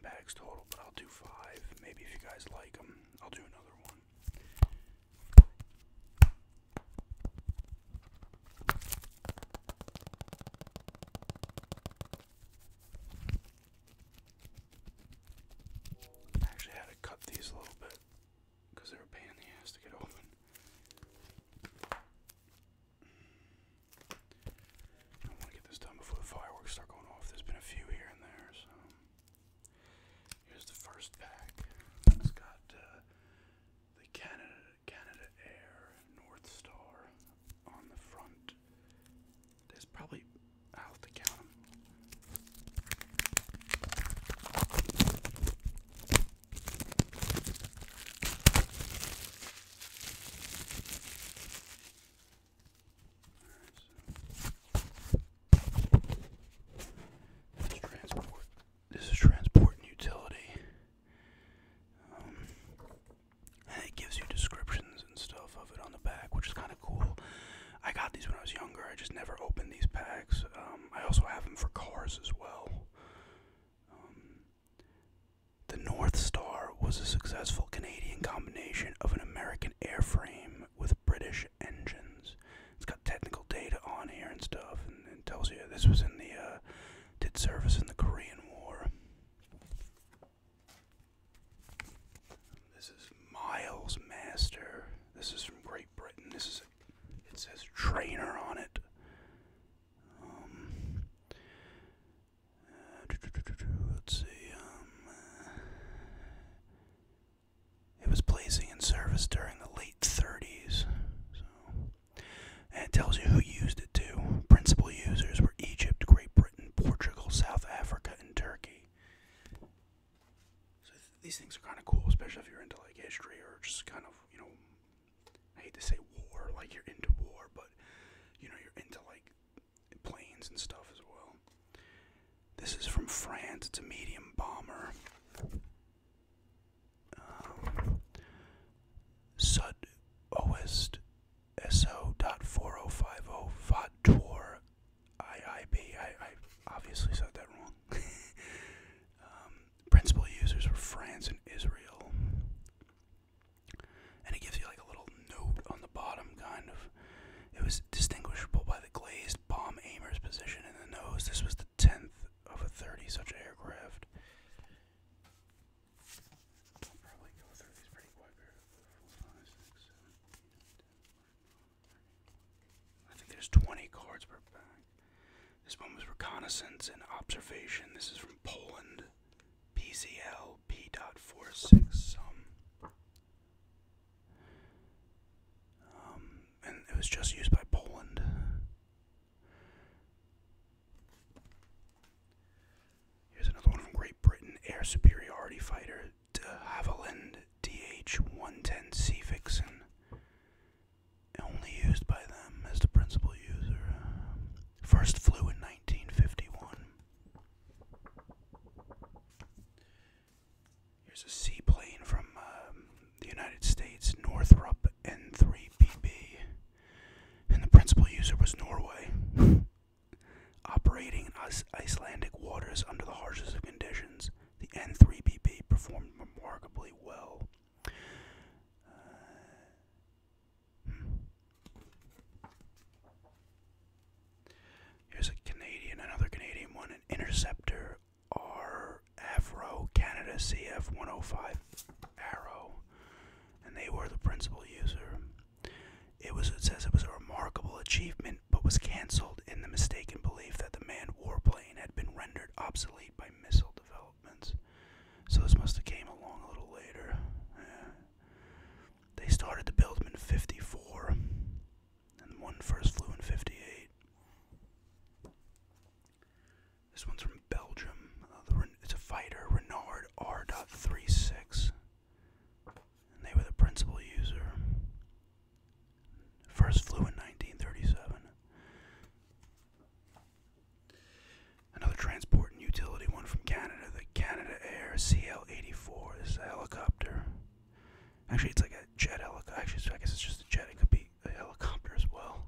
bags total, but I'll do 5. Maybe if you guys like them, I'll do another one. I actually had to cut these a little bit because they were a pain in the ass to get open. I want to get this done before the fireworks start going off. There's been a few here and there, so here's the first pack. It's got the Canada Air North Star on the front. There's probably, I'll have to count them. This is transport and utility. And it gives you descriptions and stuff of it on the back, which is kind of cool. I got these when I was younger. I just never opened these packs. I also have them for cars as well. The North Star was a successful Canadian combination of an American airframe with British engines. It's got technical data on here and stuff, and it tells you this was in the did service in the Korean War. This is Miles Master. This is from Great Britain. This is it says trainer on it. Let's see. It was placing in service during the late 30s. And it tells you who used it too. Principal users were Egypt, Great Britain, Portugal, South Africa, and Turkey. So these things are kind of cool, especially if you're into like history or just kind of, you know, I hate to say war, like you're into war, but you know, you're into like planes and stuff as well. This is from France. It's a medium bomber. Sud Oest SO.4050 Vador IIB. I obviously said that wrong. Principal users were France and Israel. And it gives you like a little note on the bottom, kind of. It was distinguishable by the glazed bomb aimer's position in the nose. This was the 10th of a 30 such aircraft. I'll probably go through these pretty quick. 4, 5, 6, 7, 8, 10, 11, 12. I think there's 20 cards per pack. This one was reconnaissance and observation. This is from Poland. PCL P.46. And it was just used by Poland. Here's another one from Great Britain. Air Superiority Fighter de Havilland DH-110 Sea Vixen. Only used by them as the principal user. First flew in 1951. Here's a seaplane from the United States, Northrop N3BB. And the principal user was Norway. Operating in Icelandic waters under the harshest of conditions, the N3BB performed remarkably well. Here's another Canadian one, an Interceptor R Avro Canada CF-105 Arrow, and they were the principal user. It says it was a remarkable achievement, but was cancelled in the mistaken belief that the manned warplane had been rendered obsolete by missile developments. So this must have came along a little later. Yeah. They started to build them in 54, and one first flew in 58. This one's from Belgium. It's a fighter, Renard R.36, and they were the principal user. First flew in 1937. Another transport and utility one from Canada, the Canada Air CL-84. This is a helicopter. Actually, it's like a jet helicopter. Actually, I guess it's just a jet. It could be a helicopter as well.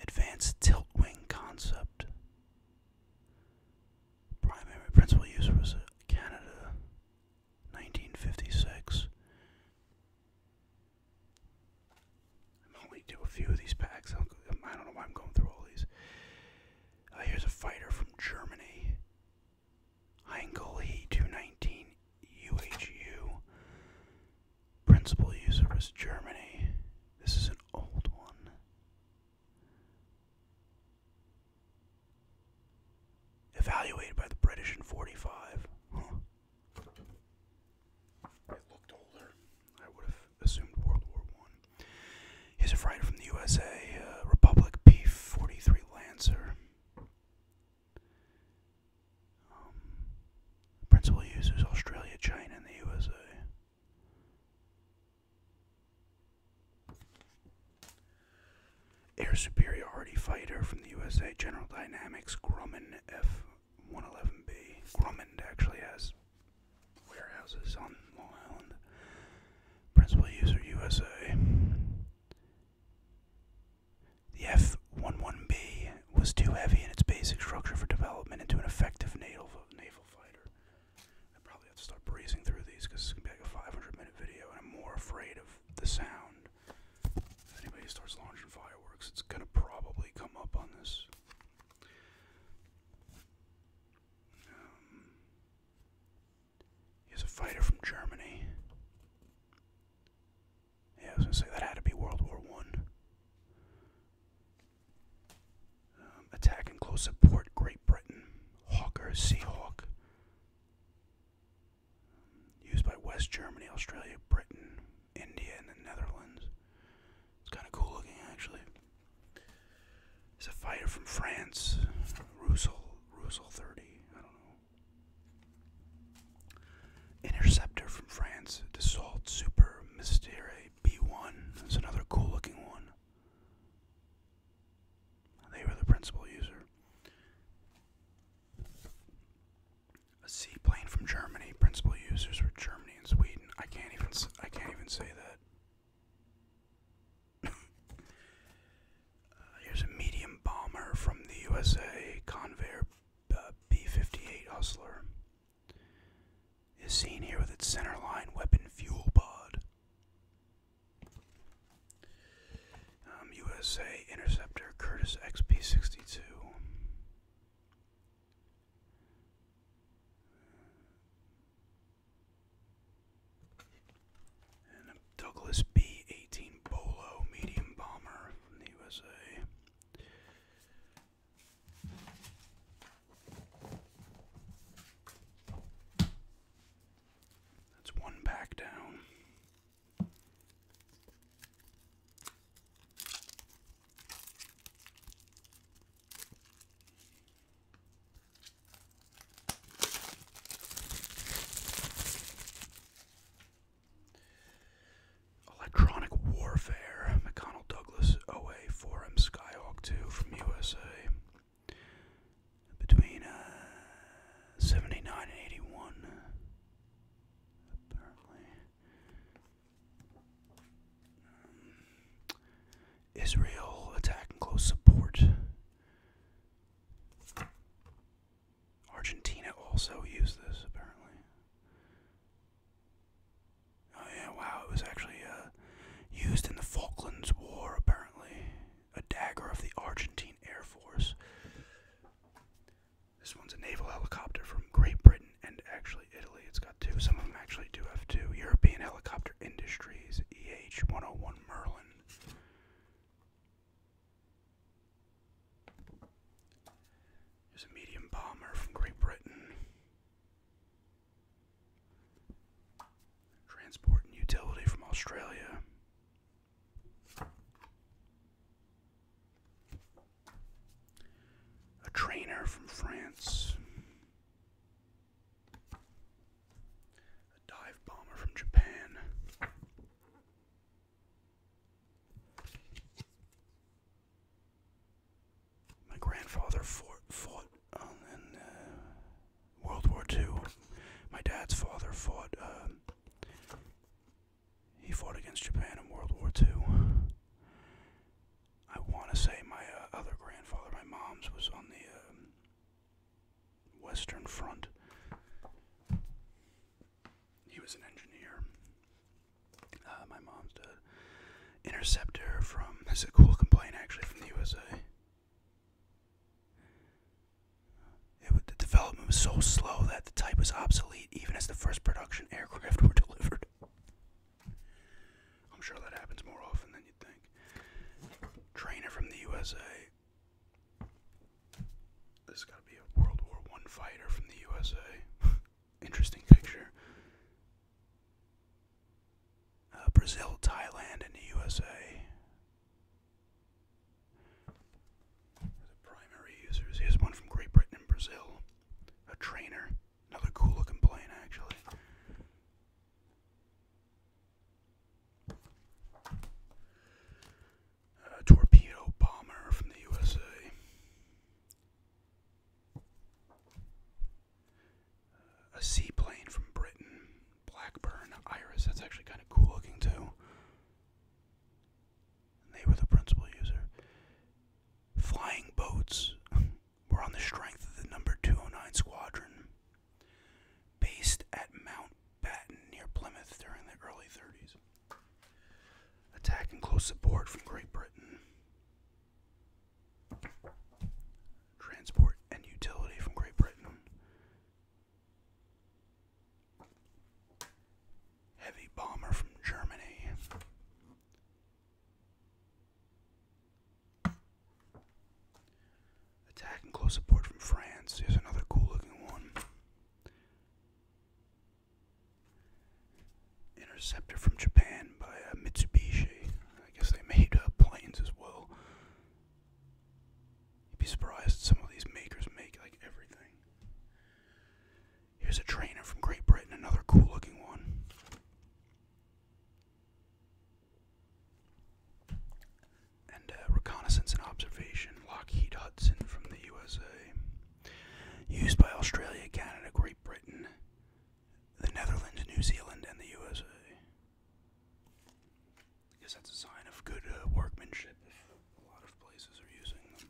Advanced tilt wing concept. Edition 45. Huh. It looked older. I would have assumed World War I. Here's a fighter from the USA, Republic P-43 Lancer. Principal users Australia, China, and the USA. Air Superiority Fighter from the USA, General Dynamics Grumman F-111B. Grumman actually has warehouses on Long Island. Principal user USA. The F-11B was too heavy in its basic structure for development into an effective naval fighter. I probably have to start breezing through these because it's going to be like a 500-minute video, and I'm more afraid of the sound. If anybody starts launching fireworks, it's going to probably come up on this. Here's a fighter from Germany. Yeah, I was going to say that had to be World War I. Attack and close support, Great Britain. Hawker Seahawk. Used by West Germany, Australia, Britain, India, and the Netherlands. It's kind of cool looking, actually. There's a fighter from France, Roussel 30, I don't know. Interceptor from France, Dassault Super Mystère B1. That's another cool looking one. They were the principal user. A seaplane from Germany. Principal users were Germany and Sweden. I can't even say that. Here's a medium bomber from the USA, Convair B-58 Hustler. Is seen here with its centerline weapon fuel pod. USA Interceptor Curtis XP-62. And a Douglas B-18 Bolo medium bomber from the USA. That's one back down. Electronic Warfare, McConnell Douglas OA-4M Skyhawk 2 from USA. Between 79 and 81, apparently. Israel attack and close support. Argentina also used this, apparently. Oh yeah, wow, it was actually used in the Falklands War, apparently. A dagger of the Argentine Air Force. This one's a naval helicopter from Great Britain and actually Italy. It's got two. Some of them actually do have two. European Helicopter Industries, EH-101 Merlin. There's a medium bomber from Great Britain. Transport and utility from Australia. A trainer from France. A dive bomber from Japan. My grandfather fought in World War II. My dad's father fought. He fought against Japan in World War II. I want to say my other grandfather, my mom's, was on the Western Front. He was an engineer. My mom's dad. Interceptor from, that's a cool complaint actually from the USA. The development was so slow that the type was obsolete even as the first production aircraft were delivered. I'm sure that happens more often than you'd think. Trainer from the USA. This has got to be a World War I fighter from the USA. Interesting picture. Brazil, Thailand, and the USA. The primary users. Here's one from Great Britain and Brazil. A trainer. Another cool looking plane, actually. A torpedo bomber from the USA. A seaplane from Britain. Blackburn Iris. That's actually kind of cool looking too. And they were the principal user. Flying boats were on the strength of the number 209 Squadron, based at Mount Batten near Plymouth during the early 30s. Attack and close support from Great Britain. Transport and utility from Great Britain. Heavy bomber from Germany. Attack and close support from France. Here's another cool looking one. Interceptor from Japan by Mitsubishi. I guess they made planes as well. You'd be surprised some of these makers make like everything. Here's a trainer from Great Britain, another cool looking one. And reconnaissance and observation, Lockheed Hudson from the USA. Used by Australia, Canada, Great Britain, the Netherlands, New Zealand, and the USA. I guess that's a sign of good workmanship if a lot of places are using them.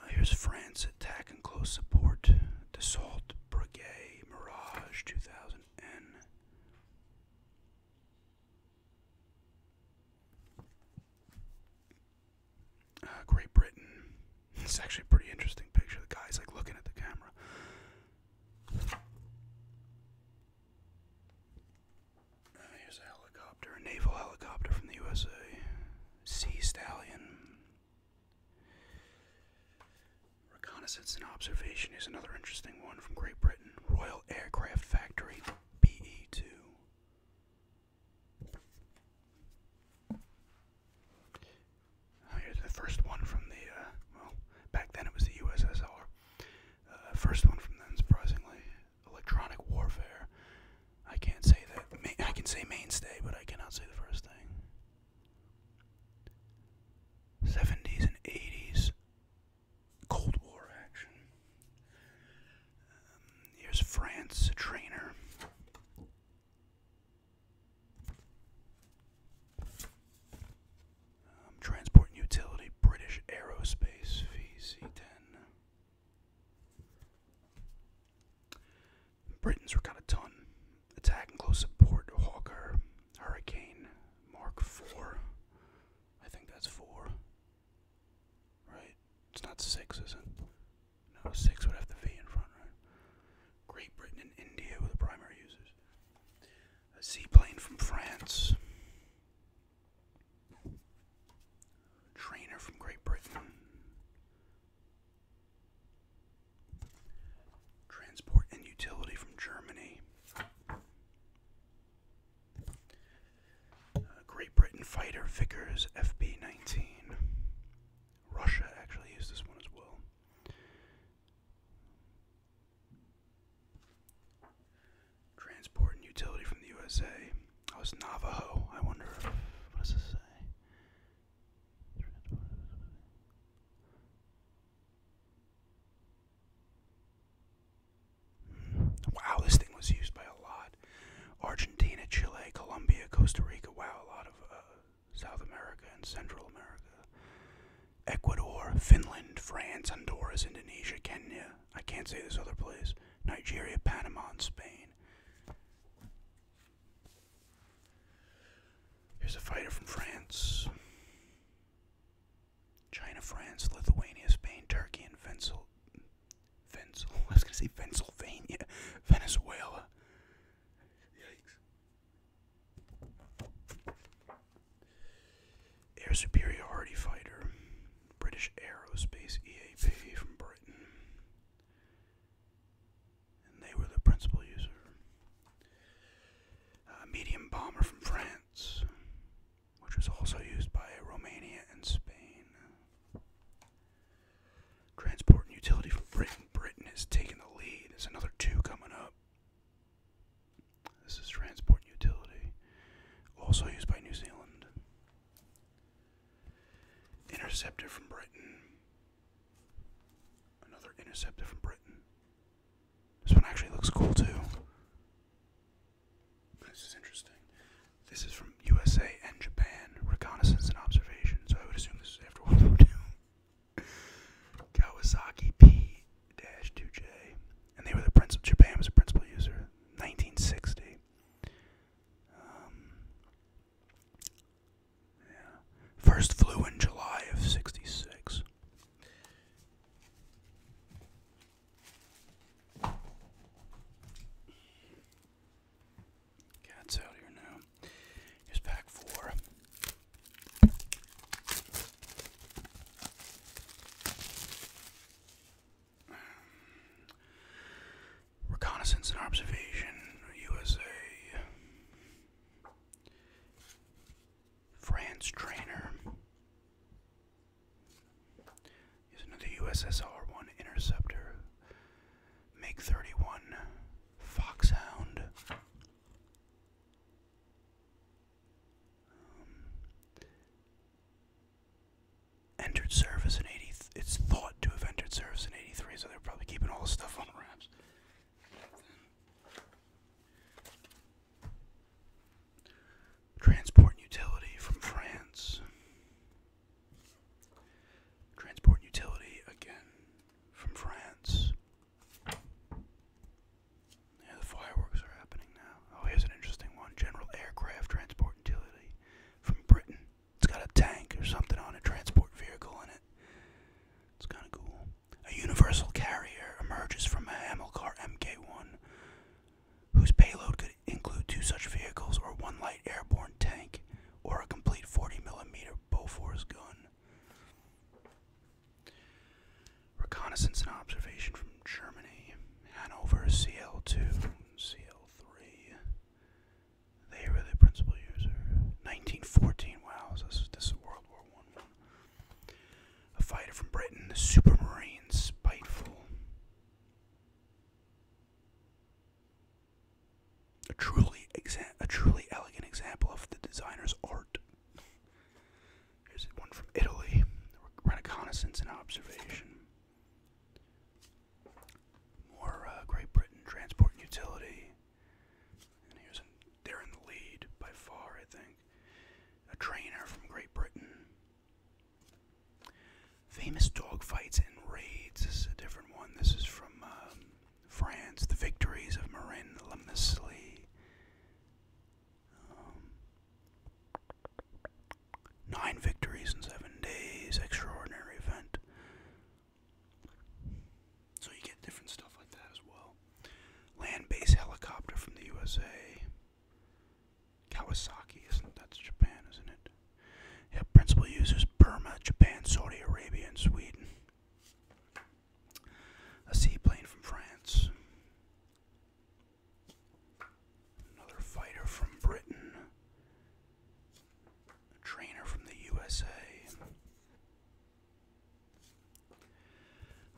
Here's France Attack and Close Support, Dassault Brigade, Mirage 2000N. Great Britain. It's actually a pretty interesting picture. The guy's like looking at the camera. Here's a helicopter, a naval helicopter from the USA. Sea Stallion. Reconnaissance and observation is another interesting one from Great Britain. Royal Aircraft Factory, BE-2. Here's the first one from the, well, back then it was the USSR. First one from them, surprisingly. Electronic warfare. I can't say that. I can say mainstay, but I cannot say the first thing. 70s and 80s. Cold War action. Here's France, a trainer. Transport and utility, British Aerospace, VC-10. Britons were got a ton. Attack and close support, Hawker, Hurricane, Mark IV. I think that's 4. Right? It's not 6, is it? No, 6 would have the V in front, right? Great Britain and India were the primary users. A seaplane from France. Trainer from Great Britain. Transport and utility from Germany. Great Britain fighter Vickers FB-19. Russia actually used this one as well. Transport and utility from the USA. Oh, it's Navajo. I wonder if, what does this say? Wow, this thing was used by a lot. Argentina, Chile, Colombia, Costa Rica. Wow, a lot of South America and Central America. Ecuador, Finland, France, Honduras, Indonesia, Kenya. I can't say this other place. Nigeria, Panama, and Spain. Here's a fighter from France. China, France, Lithuania, Spain, Turkey, and Pennsylvania, Venezuela. superiority fighter, British Aerospace EAP from Britain, and they were the principal user. Medium bomber from France, which was also used by Romania and Spain. Transport and utility from Britain. Britain has taken the lead. There's another two coming up. This is transport and utility, also used by New Zealand. Interceptor from Britain. Another interceptor from Britain. This one actually looks cool too. This is interesting. This is from USA and Japan. Reconnaissance and observation. So I would assume this is after World War II. Kawasaki P-2J. And they were the principal. Japan was a principal user. 1960. First flew in July of 66. Cat's out here now. Here's pack 4. Reconnaissance and observation, USA. France trainer. Here's another USSR-1 interceptor. MiG-31 Foxhound. Entered service in 80. It's thought to have entered service in 83, so they're probably keeping all the stuff on wraps. Transport and utility from France. Transport and utility again from France. Yeah, the fireworks are happening now. Oh, here's an interesting one. General Aircraft Transport and Utility from Britain. It's got a tank or something on it, transport vehicle in it. It's kind of cool. A universal carrier emerges from a Hamilcar Mk1, whose payload could include 2 such vehicles or 1 light airborne tank or a complete 40mm Bofors gun. Reconnaissance and observation from Germany. Hanover CL2, CL3. They were the principal user. 1914. Wow, this is World War I. A fighter from Britain, the Supermarine Spiteful. A truly elegant example of the designer's art. Here's one from Italy. Reconnaissance and observation. More Great Britain transport and utility. And they're in the lead by far, I think. A trainer from Great Britain. Famous dogfights and raids. This is a different one. This is from France. The victories of Marin Lemisli. 9 victories in 7 days. Extraordinary event. So you get different stuff like that as well. Land-based helicopter from the USA. Kawasaki, that's Japan, isn't it? Yeah, principal users Burma, Japan, Saudi Arabia, and Sweden. A seaplane from France. Another fighter from Britain. A trainer from the USA.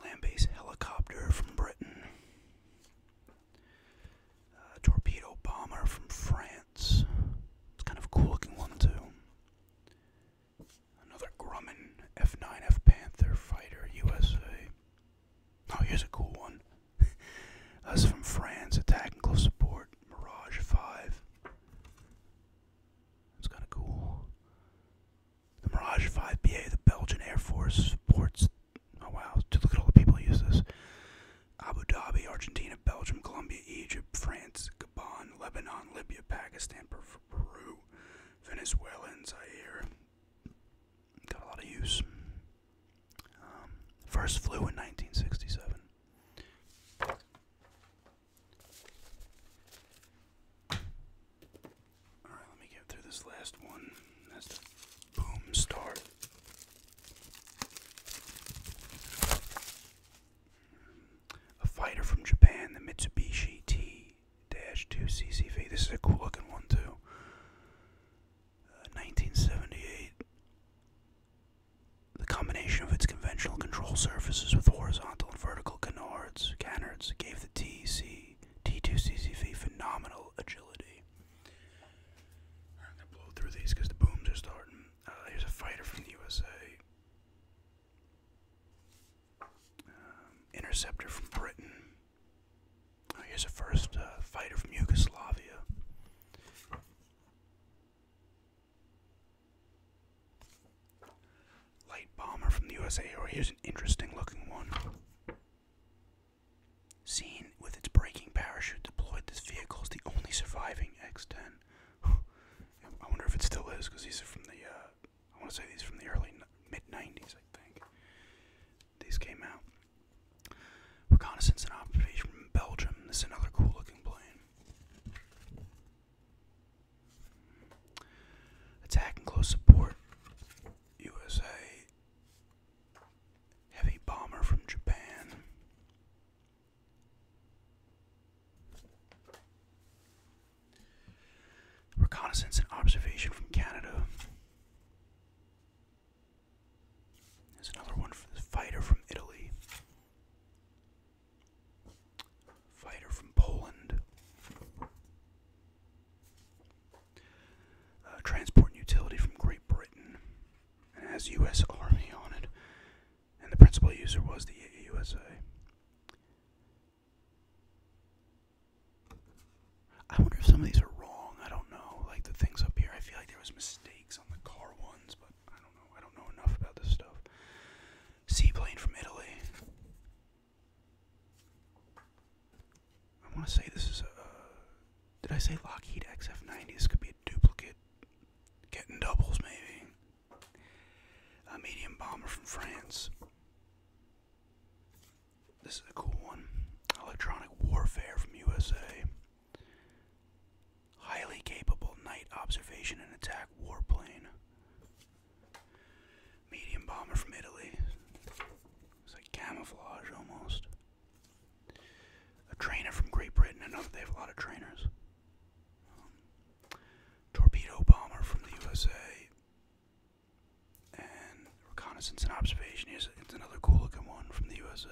Land-based helicopter from Britain. A torpedo bomber from France. It's kind of a cool looking one too. Another Grumman F9F Panther fighter, USA. Oh, here's a cool one. That's from France. Attack and close support. Mirage 5. It's kind of cool. The Mirage 5BA, the Belgian Air Force supports. Oh wow! Look at all the people who use this. Abu Dhabi, Argentina, Belgium, Colombia, Egypt, France, Gabon, Lebanon, Libya, Pakistan, Peru, Venezuela, and Zaire. Got a lot of use. First flew in 1967. Alright, let me get through this last one. That's the Boom Star interceptor from Britain. Oh, here's a first fighter from Yugoslavia. Light bomber from the USA. Or here's an interesting looking one. Seen with its braking parachute deployed, this vehicle is the only surviving X-10. I wonder if it still is, because these are from the, I want to say these are from the early, mid-90s, I think. These came out. Reconnaissance and observation from Belgium. This is another cool looking plane. Attack and close support, USA. Heavy bomber from Japan. Reconnaissance and observation from Canada. There's another one for the fighter from Italy. Fighter from Poland. Transport and utility from Great Britain. And it has U.S. Army on it. And the principal user was the USA. I wonder if some of these are wrong. I don't know. Like the things up here, I feel like there was mistakes on the car ones, but I don't know. I don't know enough about this stuff. Seaplane from Italy. I want to say this is a... did I say Lockheed XF90? This could be a duplicate. Getting doubles, maybe. A medium bomber from France. This is a cool one. Electronic warfare from USA. Highly capable night observation and attack warplane. Medium bomber from Italy. It's like camouflage almost. A trainer from Great Britain. I know that they have a lot of trainers. Torpedo bomber from the USA. And reconnaissance and observation. It's another cool looking one from the USA.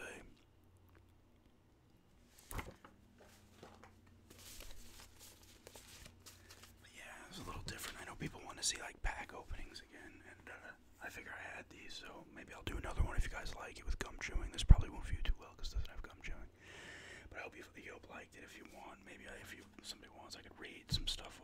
People want to see like pack openings again, and I figure I had these, so maybe I'll do another one if you guys like it with gum chewing. This probably won't view too well because it doesn't have gum chewing, but I hope you liked it. If you want, maybe if somebody wants, I could read some stuff